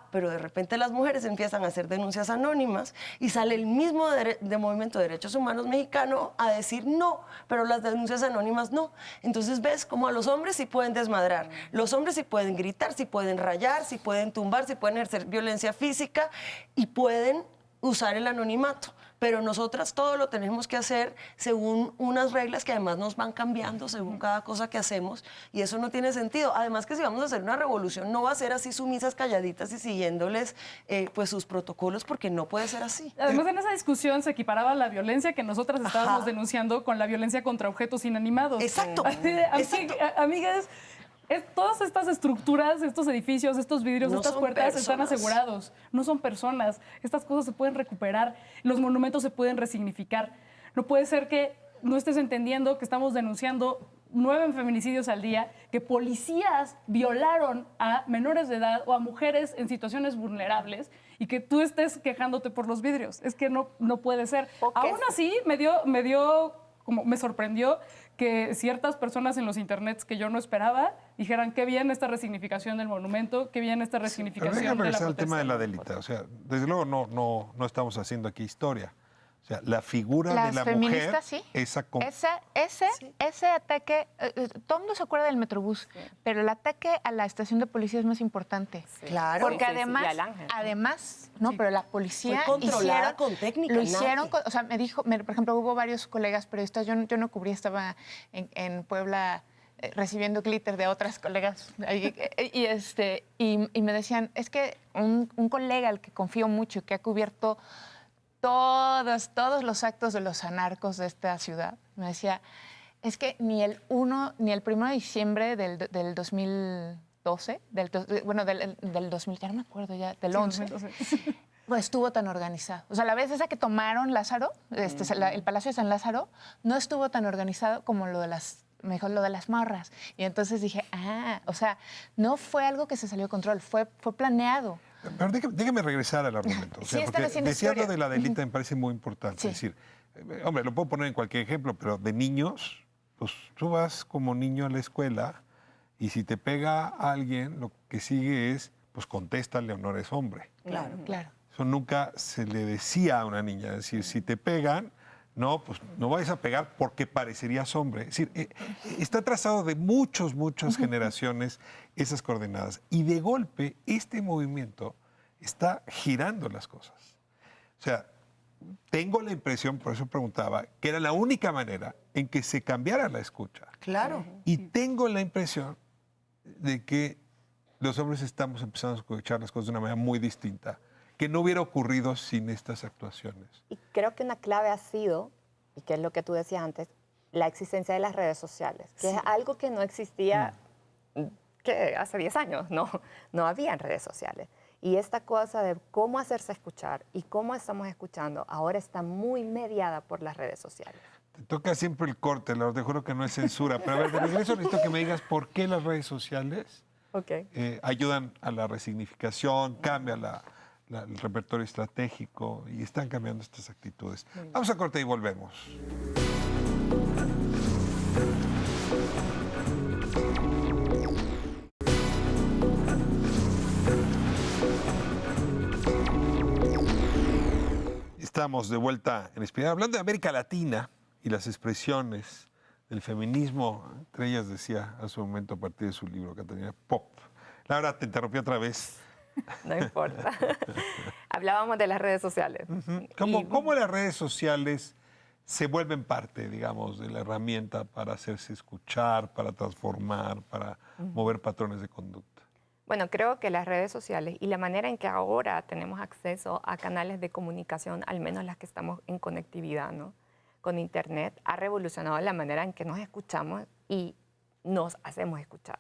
Pero de repente las mujeres empiezan a hacer denuncias anónimas y sale el mismo de Movimiento de Derechos Humanos mexicano a decir no, pero las denuncias anónimas no. Entonces ves como a los hombres sí pueden desmadrar, los hombres sí pueden gritar, sí pueden rayar, sí pueden tumbar, sí pueden ejercer violencia física y pueden usar el anonimato. Pero nosotras todo lo tenemos que hacer según unas reglas que además nos van cambiando según cada cosa que hacemos y eso no tiene sentido. Además que si vamos a hacer una revolución no va a ser así sumisas, calladitas y siguiéndoles pues sus protocolos porque no puede ser así. Además, en esa discusión se equiparaba la violencia que nosotras estábamos denunciando con la violencia contra objetos inanimados. Exacto. Exacto. Amigas, todas estas estructuras, estos edificios, estos vidrios, No estas son puertas están personas. asegurados. No son personas. Estas cosas se pueden recuperar. Los monumentos se pueden resignificar. No puede ser que no estés entendiendo que estamos denunciando 9 feminicidios al día, que policías violaron a menores de edad o a mujeres en situaciones vulnerables y que tú estés quejándote por los vidrios. Es que no puede ser. Aún así, me sorprendió que ciertas personas en los internets que yo no esperaba dijeran qué bien esta resignificación del monumento, qué bien esta Pero resignificación déjame de la regresar al protesta. tema de la Adelita. O sea, desde luego no estamos haciendo aquí historia. O sea, la figura de Las la mujer, feministas, sí. Ese ataque, todo el mundo se acuerda del Metrobús, pero el ataque a la estación de policía es más importante. Claro. Porque Sí, sí, sí, y al además, Ángel. pero la policía Fue controlada con técnica, lo hicieron, Nati. o sea, por ejemplo, hubo varios colegas periodistas, yo no cubrí, estaba en Puebla recibiendo glitter de otras colegas ahí, y me decían, es que un colega al que confío mucho y que ha cubierto todos los actos de los anarcos de esta ciudad, me decía, es que ni el 1 de diciembre del 2012, del 2000, ya no me acuerdo ya, del 11, pues estuvo tan organizado. O sea, la vez esa que tomaron Lázaro, el Palacio de San Lázaro, no estuvo tan organizado como lo de las morras. Y entonces dije, o sea, no fue algo que se salió de control, fue planeado. Pero déjame regresar al argumento. O sea, Sí, están porque haciendo decía lo historia. de la Adelita me parece muy importante. Sí. Es decir, hombre, lo puedo poner en cualquier ejemplo, pero de niños, pues tú vas como niño a la escuela y si te pega a alguien, lo que sigue es, pues contéstale o no eres hombre. Claro. Claro. Eso nunca se le decía a una niña. Es decir, si te pegan, no, pues no vayas a pegar porque parecerías hombre. Es decir, está trazado de muchas generaciones esas coordenadas. Y de golpe, este movimiento está girando las cosas. O sea, tengo la impresión, por eso preguntaba, que era la única manera en que se cambiara la escucha. Claro. Y tengo la impresión de que los hombres estamos empezando a escuchar las cosas de una manera muy distinta, que no hubiera ocurrido sin estas actuaciones. Y creo que una clave ha sido, y que es lo que tú decías antes, la existencia de las redes sociales, que es algo que no existía que hace 10 años, no habían redes sociales. Y esta cosa de cómo hacerse escuchar y cómo estamos escuchando ahora está muy mediada por las redes sociales. Te toca siempre el corte, Laura, te juro que no es censura. Pero a ver, de regreso necesito que me digas por qué las redes sociales ayudan a la resignificación, cambia el repertorio estratégico y están cambiando estas actitudes. Vamos a corte y volvemos. estamos de vuelta en Espiral, hablando de América Latina y las expresiones del feminismo. Entre ellas decía hace un momento a partir de su libro, Catalina Pop. Laura, te interrumpí otra vez. No importa. Hablábamos de las redes sociales. ¿Cómo las redes sociales se vuelven parte, digamos, de la herramienta para hacerse escuchar, para transformar, para mover patrones de conducta? Bueno, creo que las redes sociales y la manera en que ahora tenemos acceso a canales de comunicación, al menos las que estamos en conectividad, ¿no?, con Internet, ha revolucionado la manera en que nos escuchamos y nos hacemos escuchar.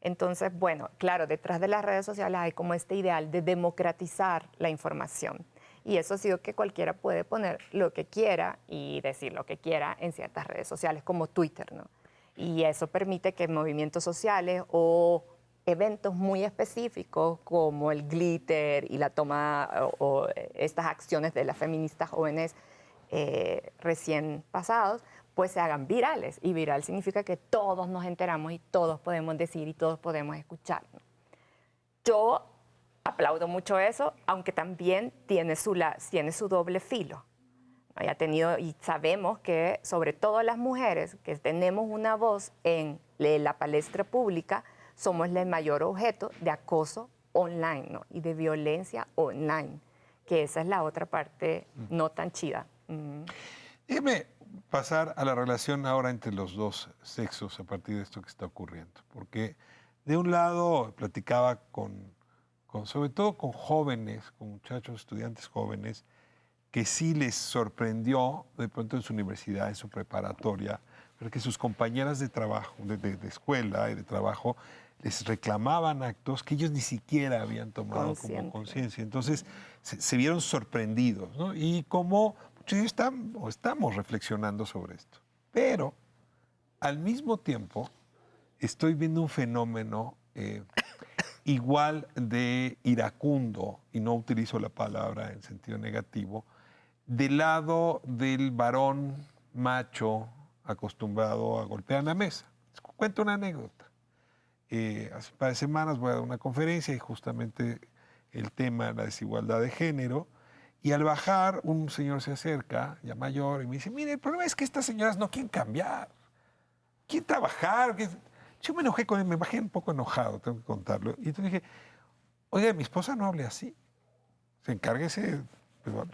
Entonces, bueno, claro, detrás de las redes sociales hay como este ideal de democratizar la información. Y eso ha sido que cualquiera puede poner lo que quiera y decir lo que quiera en ciertas redes sociales, como Twitter, ¿no? Y eso permite que movimientos sociales o eventos muy específicos como el glitter y la toma o estas acciones de las feministas jóvenes recién pasados, pues se hagan virales. Y viral significa que todos nos enteramos y todos podemos decir y todos podemos escuchar, ¿no? Yo aplaudo mucho eso, aunque también tiene su doble filo. Ha tenido, y sabemos que sobre todo las mujeres que tenemos una voz en la palestra pública, somos el mayor objeto de acoso online, ¿no?, y de violencia online, que esa es la otra parte no tan chida. Déjeme pasar a la relación ahora entre los dos sexos a partir de esto que está ocurriendo. Porque de un lado platicaba sobre todo con jóvenes, con muchachos, estudiantes jóvenes, que sí les sorprendió de pronto en su universidad, en su preparatoria, pero que sus compañeras de trabajo, de escuela y de trabajo, les reclamaban actos que ellos ni siquiera habían tomado como conciencia. Entonces se vieron sorprendidos, ¿no? Y como muchos de ellos estamos reflexionando sobre esto. Pero al mismo tiempo estoy viendo un fenómeno igual de iracundo, y no utilizo la palabra en sentido negativo, del lado del varón macho acostumbrado a golpear en la mesa. Les cuento una anécdota. Hace un par de semanas voy a dar una conferencia y justamente el tema es la desigualdad de género. Y al bajar, un señor se acerca, ya mayor, y me dice, mire, el problema es que estas señoras no quieren cambiar, quieren trabajar. Yo me enojé con él, me bajé un poco enojado, tengo que contarlo. Y entonces dije, oiga, mi esposa no hable así. Encárguese,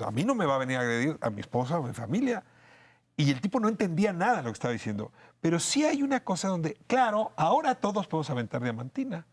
a mí no me va a venir a agredir a mi esposa o a mi familia. Y el tipo no entendía nada de lo que estaba diciendo. Pero sí hay una cosa donde, claro, ahora todos podemos aventar diamantina.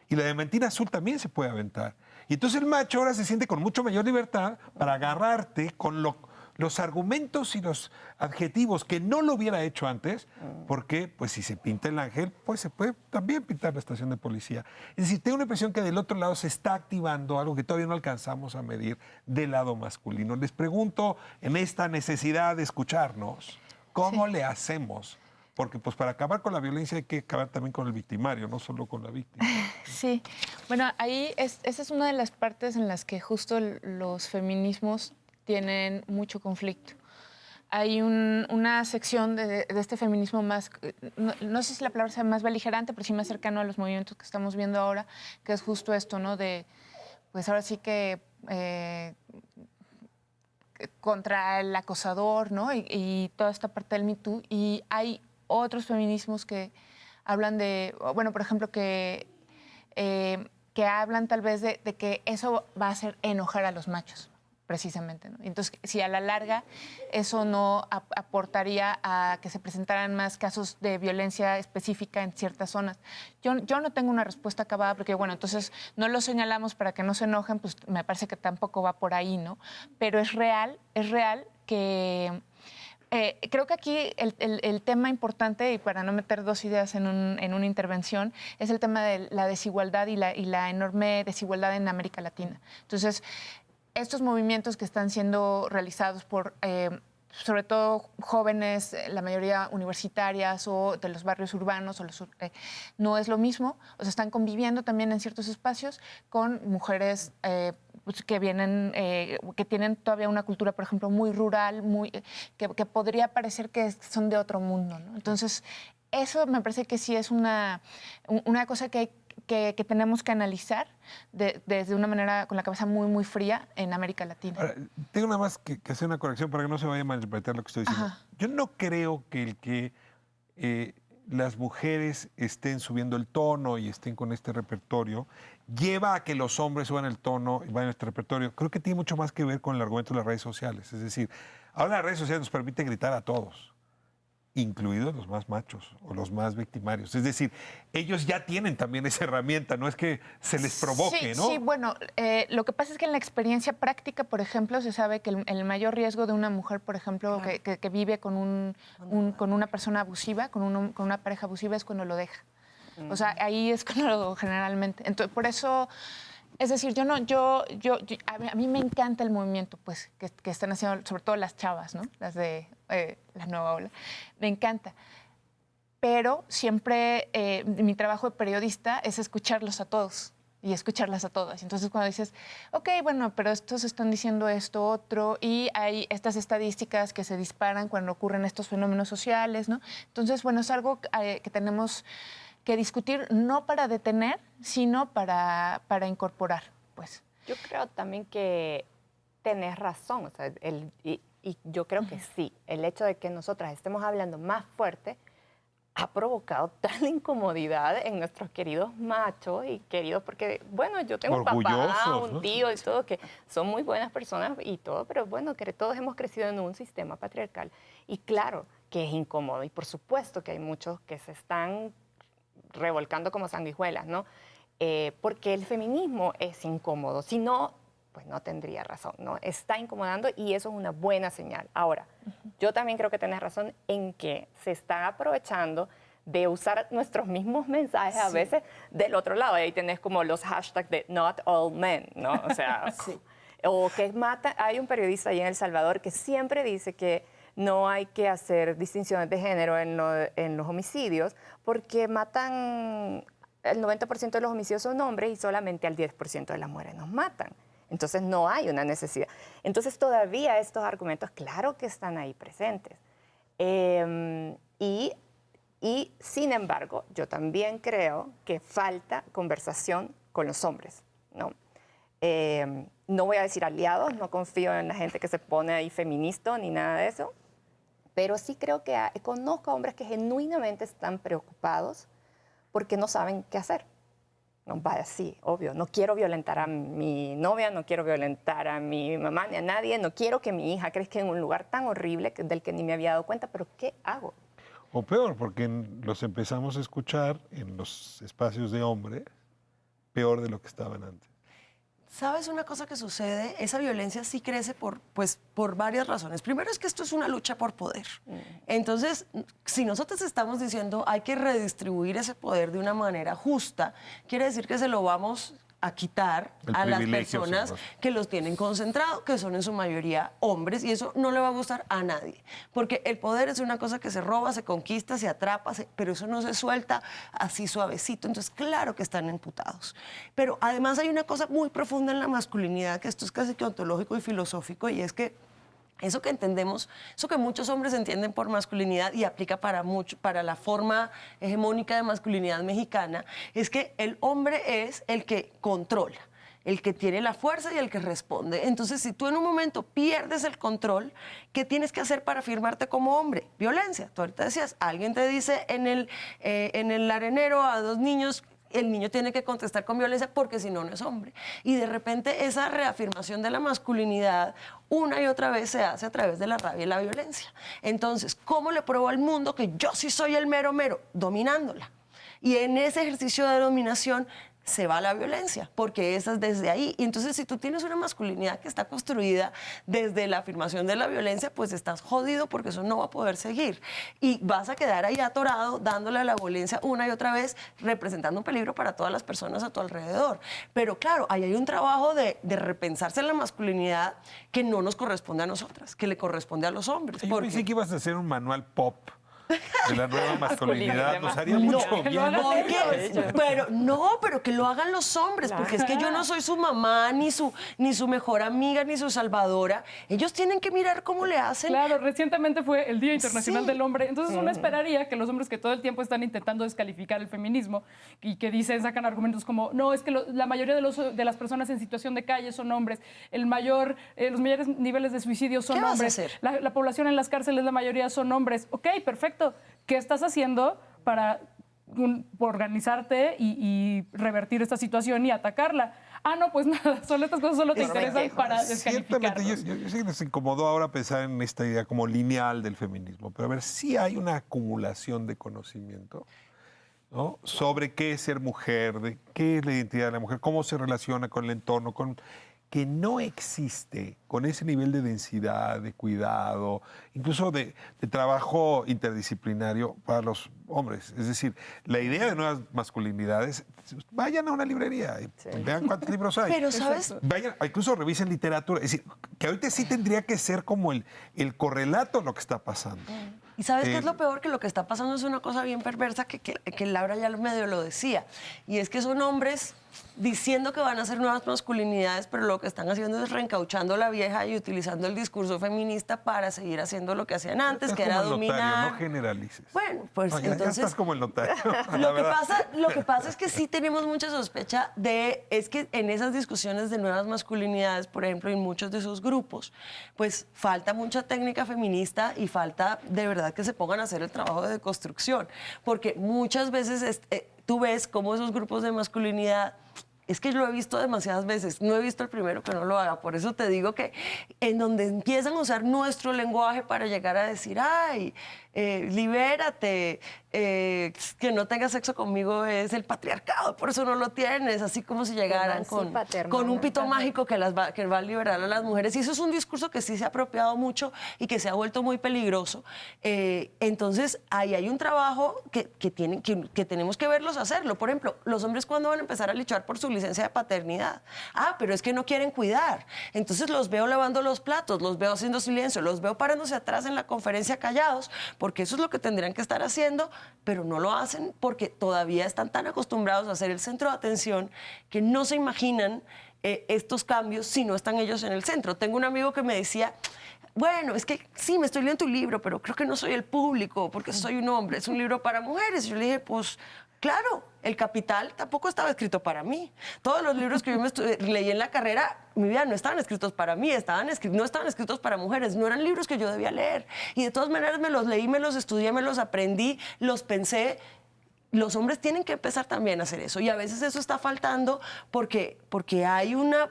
Y la diamantina azul también se puede aventar. Y entonces el macho ahora se siente con mucho mayor libertad para agarrarte con los argumentos y los adjetivos que no lo hubiera hecho antes, porque pues si se pinta el ángel, pues se puede también pintar la estación de policía. Es decir, tengo una impresión que del otro lado se está activando algo que todavía no alcanzamos a medir del lado masculino. Les pregunto, en esta necesidad de escucharnos, ¿cómo le hacemos? Porque pues para acabar con la violencia hay que acabar también con el victimario, no solo con la víctima. Sí, bueno, esa es una de las partes en las que justo los feminismos tienen mucho conflicto. Hay una sección de este feminismo más, no sé si la palabra sea más beligerante, pero sí más cercano a los movimientos que estamos viendo ahora, que es justo esto, ¿no? De, pues ahora sí que contra el acosador, ¿no? Y toda esta parte del Me Too. Y hay otros feminismos que hablan de, bueno, por ejemplo, que hablan tal vez de que eso va a hacer enojar a los machos, precisamente, ¿no? Entonces, si a la larga eso no aportaría a que se presentaran más casos de violencia específica en ciertas zonas. Yo no tengo una respuesta acabada porque, bueno, entonces no lo señalamos para que no se enojen, pues me parece que tampoco va por ahí, ¿no? Pero es real que... creo que aquí el tema importante, y para no meter dos ideas en una intervención, es el tema de la desigualdad y la enorme desigualdad en América Latina. Entonces, estos movimientos que están siendo realizados por, sobre todo, jóvenes, la mayoría universitarias o de los barrios urbanos, no es lo mismo. O sea, están conviviendo también en ciertos espacios con mujeres pues, que vienen, que tienen todavía una cultura, por ejemplo, muy rural, que podría parecer que son de otro mundo, ¿no? Entonces, eso me parece que sí es una cosa que que tenemos que analizar desde una manera con la cabeza muy, muy fría en América Latina. Ahora, tengo nada más que hacer una corrección para que no se vaya a malinterpretar lo que estoy diciendo. Ajá. Yo no creo que el que las mujeres estén subiendo el tono y estén con este repertorio lleva a que los hombres suban el tono y vayan a este repertorio. Creo que tiene mucho más que ver con el argumento de las redes sociales. Es decir, ahora las redes sociales nos permiten gritar a todos, incluidos los más machos o los más victimarios. Es decir, ellos ya tienen también esa herramienta, no es que se les provoque, Sí, ¿no? sí, bueno, lo que pasa es que en la experiencia práctica, por ejemplo, se sabe que el mayor riesgo de una mujer, por ejemplo, que vive con una persona abusiva, con una pareja abusiva, es cuando lo deja. O sea, ahí es cuando generalmente. Entonces, por eso, es decir, a mí me encanta el movimiento, pues, que están haciendo, sobre todo las chavas, ¿no? Las de la nueva ola. Me encanta. Pero siempre mi trabajo de periodista es escucharlos a todos y escucharlas a todas. Entonces, cuando dices, ok, bueno, pero estos están diciendo esto, otro, y hay estas estadísticas que se disparan cuando ocurren estos fenómenos sociales, ¿no? Entonces, bueno, es algo que tenemos que discutir no para detener, sino para incorporar, pues. Yo creo también que tenés razón, o sea, y yo creo que sí, el hecho de que nosotras estemos hablando más fuerte ha provocado tal incomodidad en nuestros queridos machos y queridos, porque, bueno, yo tengo un papá, Orgullosos, un ¿no? tío y todo, que son muy buenas personas y todo, pero bueno, que todos hemos crecido en un sistema patriarcal. Y claro que es incómodo, y por supuesto que hay muchos que se están revolcando como sanguijuelas, ¿no? Porque el feminismo es incómodo, si no, pues no tendría razón, ¿no? Está incomodando y eso es una buena señal. Ahora, yo también creo que tenés razón en que se está aprovechando de usar nuestros mismos mensajes a veces del otro lado. Y ahí tenés como los hashtags de not all men, ¿no? O sea, o que mata. Hay un periodista ahí en El Salvador que siempre dice que no hay que hacer distinciones de género en los homicidios porque matan, el 90% de los homicidios son hombres y solamente al 10% de las mujeres nos matan. Entonces no hay una necesidad. Entonces todavía estos argumentos, claro que están ahí presentes. Y sin embargo, yo también creo que falta conversación con los hombres, ¿no? No voy a decir aliados, no confío en la gente que se pone ahí feminista ni nada de eso, pero sí creo que conozco a hombres que genuinamente están preocupados porque no saben qué hacer. No, vaya, sí, obvio, no quiero violentar a mi novia, no quiero violentar a mi mamá ni a nadie, no quiero que mi hija crezca en un lugar tan horrible del que ni me había dado cuenta, pero ¿qué hago? O peor, porque los empezamos a escuchar en los espacios de hombres peor de lo que estaban antes. ¿Sabes una cosa que sucede? Esa violencia sí crece por varias razones. Primero es que esto es una lucha por poder. Entonces, si nosotros estamos diciendo hay que redistribuir ese poder de una manera justa, quiere decir que se lo vamos a quitar a las personas que los tienen concentrados, que son en su mayoría hombres, y eso no le va a gustar a nadie. Porque el poder es una cosa que se roba, se conquista, se atrapa, pero eso no se suelta así suavecito. Entonces, claro que están imputados. Pero además hay una cosa muy profunda en la masculinidad, que esto es casi que ontológico y filosófico, y es que eso que entendemos, eso que muchos hombres entienden por masculinidad y aplica para la forma hegemónica de masculinidad mexicana, es que el hombre es el que controla, el que tiene la fuerza y el que responde. Entonces, si tú en un momento pierdes el control, ¿qué tienes que hacer para afirmarte como hombre? Violencia. Tú ahorita decías, alguien te dice en el arenero a dos niños, el niño tiene que contestar con violencia porque si no, no es hombre. Y de repente esa reafirmación de la masculinidad una y otra vez se hace a través de la rabia y la violencia. Entonces, ¿cómo le pruebo al mundo que yo sí soy el mero mero? Dominándola. Y en ese ejercicio de dominación se va la violencia, porque esa es desde ahí. Y entonces, si tú tienes una masculinidad que está construida desde la afirmación de la violencia, pues estás jodido porque eso no va a poder seguir. Y vas a quedar ahí atorado, dándole a la violencia una y otra vez, representando un peligro para todas las personas a tu alrededor. Pero claro, ahí hay un trabajo de repensarse la masculinidad que no nos corresponde a nosotras, que le corresponde a los hombres. Yo pensé que ibas a hacer un manual pop de la nueva masculinidad nos haría No, mucho bien. pero que lo hagan los hombres, porque es que yo no soy su mamá, ni su mejor amiga, ni su salvadora. Ellos tienen que mirar cómo le hacen. Claro, recientemente fue el Día Internacional Sí. del Hombre, entonces uno esperaría que los hombres que todo el tiempo están intentando descalificar el feminismo y que dicen, sacan argumentos como, no, es que la mayoría de las personas en situación de calle son hombres, los mayores niveles de suicidio son ¿Qué vas a hombres, hacer? la población en las cárceles, la mayoría son hombres. Ok, perfecto. ¿Qué estás haciendo para organizarte y revertir esta situación y atacarla? Ah, no, pues nada, solo estas cosas solo te interesan para Ciertamente, descalificarnos. yo sé que les incomodó ahora pensar en esta idea como lineal del feminismo, pero a ver, sí hay una acumulación de conocimiento, ¿no? Sobre qué es ser mujer, de qué es la identidad de la mujer, cómo se relaciona con el entorno, que no existe con ese nivel de densidad, de cuidado, incluso de trabajo interdisciplinario para los hombres. Es decir, la idea de nuevas masculinidades, vayan a una librería y vean cuántos libros hay. Pero, ¿sabes? Vayan, incluso revisen literatura. Es decir, que ahorita sí tendría que ser como el correlato de lo que está pasando. ¿Y sabes qué es lo peor? Que lo que está pasando es una cosa bien perversa que Laura ya medio lo decía. Y es que son hombres diciendo que van a hacer nuevas masculinidades, pero lo que están haciendo es reencauchando la vieja y utilizando el discurso feminista para seguir haciendo lo que hacían antes, que era dominar. Notario, no generalices. Bueno, pues No, ya entonces... estás como el notario. Lo que pasa es que sí tenemos mucha sospecha es que en esas discusiones de nuevas masculinidades, por ejemplo, en muchos de esos grupos, pues falta mucha técnica feminista y falta de verdad que se pongan a hacer el trabajo de deconstrucción, porque muchas veces tú ves cómo esos grupos de masculinidad. Es que yo lo he visto demasiadas veces, no he visto el primero que no lo haga, por eso te digo que en donde empiezan a usar nuestro lenguaje para llegar a decir, ay, libérate, que no tengas sexo conmigo es el patriarcado, por eso no lo tienes, así como si llegaran con un pito mágico que va a liberar a las mujeres. Y eso es un discurso que sí se ha apropiado mucho y que se ha vuelto muy peligroso. Entonces, ahí hay un trabajo que tenemos que verlos hacerlo. Por ejemplo, los hombres cuando van a empezar a luchar por su licencia de paternidad. Ah, pero es que no quieren cuidar. Entonces los veo lavando los platos, los veo haciendo silencio, los veo parándose atrás en la conferencia callados, porque eso es lo que tendrían que estar haciendo, pero no lo hacen porque todavía están tan acostumbrados a ser el centro de atención que no se imaginan estos cambios si no están ellos en el centro. Tengo un amigo que me decía, bueno, es que sí, me estoy leyendo tu libro, pero creo que no soy el público porque soy un hombre, es un libro para mujeres. Y yo le dije, pues claro, El Capital tampoco estaba escrito para mí. Todos los libros que yo leí en la carrera, mi vida no estaban escritos para mí, no estaban escritos para mujeres, no eran libros que yo debía leer. Y de todas maneras me los leí, me los estudié, me los aprendí, los pensé. Los hombres tienen que empezar también a hacer eso. Y a veces eso está faltando porque hay unas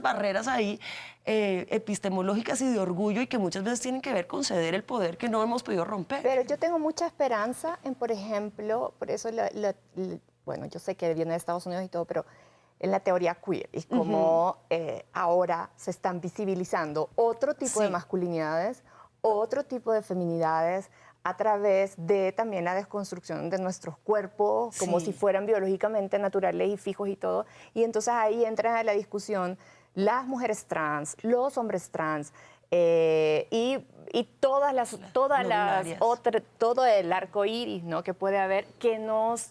barreras ahí epistemológicas y de orgullo y que muchas veces tienen que ver con ceder el poder que no hemos podido romper. Pero yo tengo mucha esperanza en, por ejemplo, por eso, bueno, yo sé que viene de Estados Unidos y todo, pero en la teoría queer y cómo ahora se están visibilizando otro tipo de masculinidades, otro tipo de feminidades, a través de también la desconstrucción de nuestros cuerpos, como si fueran biológicamente naturales y fijos y todo. Y entonces ahí entra en la discusión las mujeres trans, los hombres trans, y todo el arco iris, ¿no?, que puede haber, que nos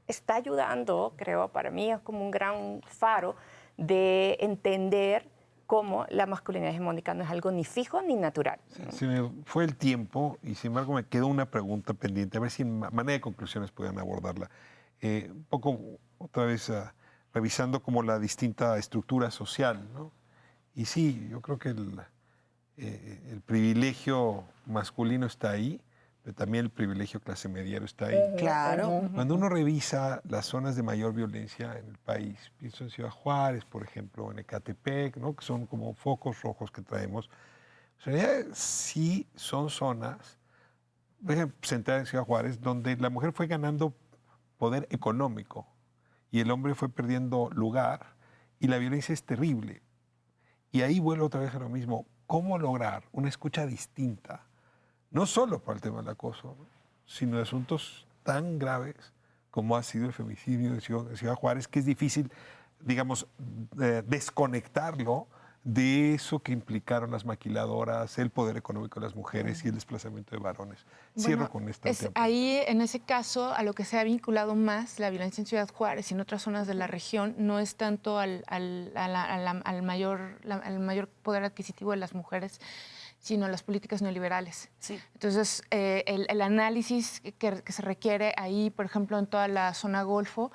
está ayudando, creo, para mí es como un gran faro de entender cómo la masculinidad hegemónica no es algo ni fijo ni natural. Se me fue el tiempo y sin embargo me quedó una pregunta pendiente, a ver si en manera de conclusiones pueden abordarla. Un poco otra vez revisando como la distinta estructura social, ¿no? Y sí, yo creo que el privilegio masculino está ahí, pero también el privilegio clase mediero está ahí. Claro. Cuando uno revisa las zonas de mayor violencia en el país, pienso en Ciudad Juárez, por ejemplo, en Ecatepec, ¿no?, que son como focos rojos que traemos, en realidad sí son zonas, por ejemplo, centrada en Ciudad Juárez, donde la mujer fue ganando poder económico y el hombre fue perdiendo lugar y la violencia es terrible. Y ahí vuelvo otra vez a lo mismo, ¿cómo lograr una escucha distinta? No solo por el tema del acoso, ¿no?, sino de asuntos tan graves como ha sido el femicidio de Ciudad Juárez, que es difícil, digamos, desconectarlo de eso que implicaron las maquiladoras, el poder económico de las mujeres y el desplazamiento de varones. Cierro Bueno, con esta. ahí, en ese caso, a lo que se ha vinculado más la violencia en Ciudad Juárez y en otras zonas de la región no es tanto al mayor poder adquisitivo de las mujeres, sino las políticas neoliberales. Sí. Entonces, el análisis que se requiere ahí, por ejemplo, en toda la zona Golfo,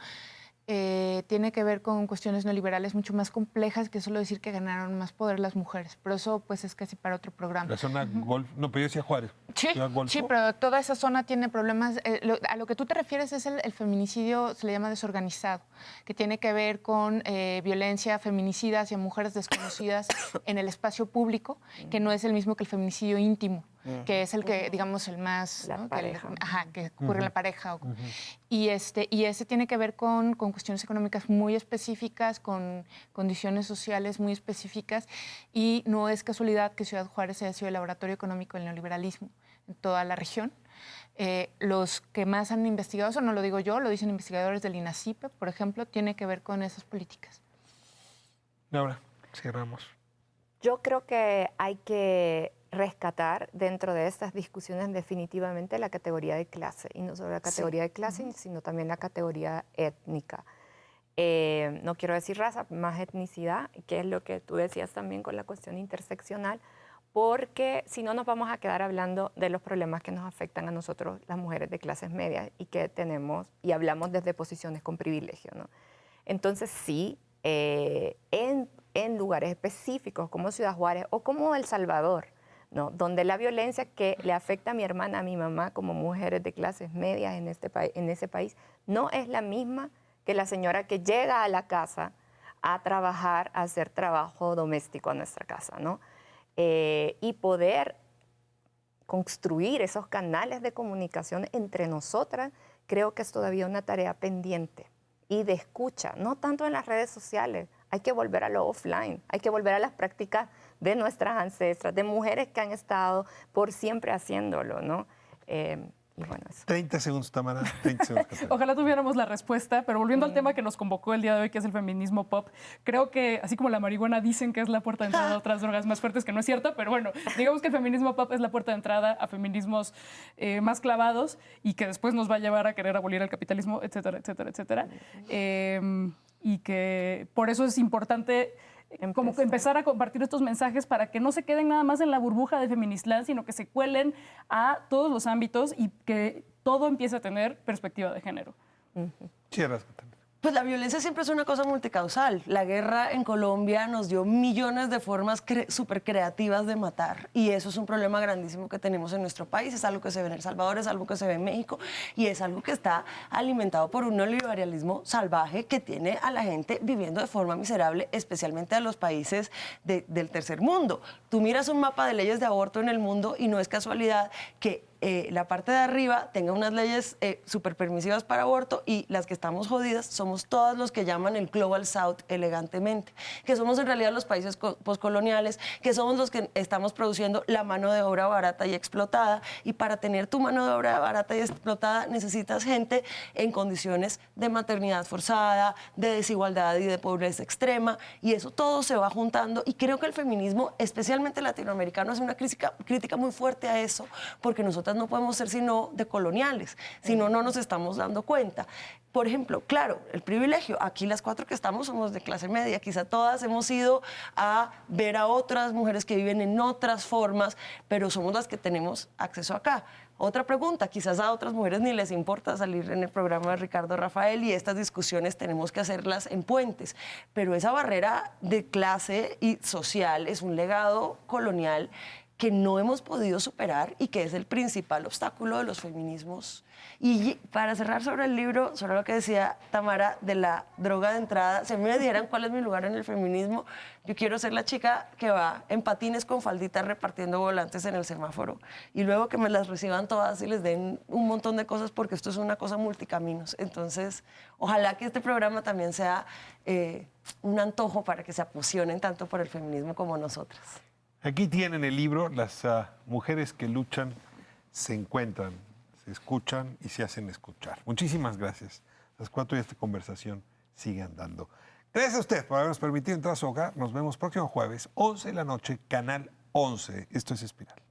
tiene que ver con cuestiones neoliberales mucho más complejas que solo decir que ganaron más poder las mujeres. Pero eso pues es casi para otro programa. La zona Golfo, no, pero yo decía Juárez. Sí, sí, pero toda esa zona tiene problemas. A lo que tú te refieres es el feminicidio, se le llama desorganizado, que tiene que ver con violencia feminicida hacia mujeres desconocidas en el espacio público, que no es el mismo que el feminicidio íntimo, que es el que, digamos, el más... La ¿no? pareja. Que ocurre en la pareja. Y ese tiene que ver con cuestiones económicas muy específicas, con condiciones sociales muy específicas, y no es casualidad que Ciudad Juárez haya sido el laboratorio económico del neoliberalismo en toda la región. Los que más han investigado, eso no lo digo yo, lo dicen investigadores del INACIPE, por ejemplo, tiene que ver con esas políticas. Ahora, cerramos. Yo creo que hay que rescatar dentro de estas discusiones definitivamente la categoría de clase, y no solo la categoría de clase, sino también la categoría étnica. No quiero decir raza, más etnicidad, que es lo que tú decías también con la cuestión interseccional, porque si no nos vamos a quedar hablando de los problemas que nos afectan a nosotros, las mujeres de clases medias, y que tenemos, y hablamos desde posiciones con privilegio, ¿no? Entonces sí, en lugares específicos como Ciudad Juárez o como El Salvador, ¿no? Donde la violencia que le afecta a mi hermana, a mi mamá, como mujeres de clases medias en ese país, no es la misma que la señora que llega a la casa a trabajar, a hacer trabajo doméstico a nuestra casa, ¿no? Y poder construir esos canales de comunicación entre nosotras, creo que es todavía una tarea pendiente y de escucha, no tanto en las redes sociales. Hay que volver a lo offline, hay que volver a las prácticas de nuestras ancestras, de mujeres que han estado por siempre haciéndolo, ¿no? Y bueno, eso. 30 segundos, Tamara. 30 segundos, Catalina. Ojalá tuviéramos la respuesta, pero volviendo al tema que nos convocó el día de hoy, que es el feminismo pop, creo que así como la marihuana dicen que es la puerta de entrada a otras drogas más fuertes, que no es cierto, pero bueno, digamos que el feminismo pop es la puerta de entrada a feminismos más clavados y que después nos va a llevar a querer abolir el capitalismo, etcétera, etcétera, etcétera. Y que por eso es importante como que empezar a compartir estos mensajes para que no se queden nada más en la burbuja de Feministland, sino que se cuelen a todos los ámbitos y que todo empiece a tener perspectiva de género. Cierras, Catalina. Pues la violencia siempre es una cosa multicausal. La guerra en Colombia nos dio millones de formas súper creativas de matar, y eso es un problema grandísimo que tenemos en nuestro país. Es algo que se ve en El Salvador, es algo que se ve en México, y es algo que está alimentado por un neoliberalismo salvaje que tiene a la gente viviendo de forma miserable, especialmente a los países del tercer mundo. Tú miras un mapa de leyes de aborto en el mundo y no es casualidad que la parte de arriba tenga unas leyes súper permisivas para aborto, y las que estamos jodidas somos todos los que llaman el Global South elegantemente, que somos en realidad los países postcoloniales, que somos los que estamos produciendo la mano de obra barata y explotada, y para tener tu mano de obra barata y explotada necesitas gente en condiciones de maternidad forzada, de desigualdad y de pobreza extrema, y eso todo se va juntando, y creo que el feminismo, especialmente latinoamericano, hace una crítica muy fuerte a eso, porque nosotras no podemos ser sino decoloniales, si no, no nos estamos dando cuenta. Por ejemplo, claro, el privilegio, aquí las cuatro que estamos somos de clase media, quizá todas hemos ido a ver a otras mujeres que viven en otras formas, pero somos las que tenemos acceso acá. Otra pregunta, quizás a otras mujeres ni les importa salir en el programa de Ricardo Rafael, y estas discusiones tenemos que hacerlas en puentes, pero esa barrera de clase y social es un legado colonial que no hemos podido superar y que es el principal obstáculo de los feminismos. Y para cerrar sobre el libro, sobre lo que decía Tamara de la droga de entrada, si a mí me dijeran cuál es mi lugar en el feminismo, yo quiero ser la chica que va en patines con falditas repartiendo volantes en el semáforo, y luego que me las reciban todas y les den un montón de cosas, porque esto es una cosa multicaminos. Entonces, ojalá que este programa también sea un antojo para que se apasionen tanto por el feminismo como nosotras. Aquí tienen el libro. Las mujeres que luchan se encuentran, se escuchan y se hacen escuchar. Muchísimas gracias. Las cuatro y esta conversación sigue andando. Gracias a usted por habernos permitido entrar a su hogar. Nos vemos próximo jueves, 11 de la noche, Canal 11. Esto es Espiral.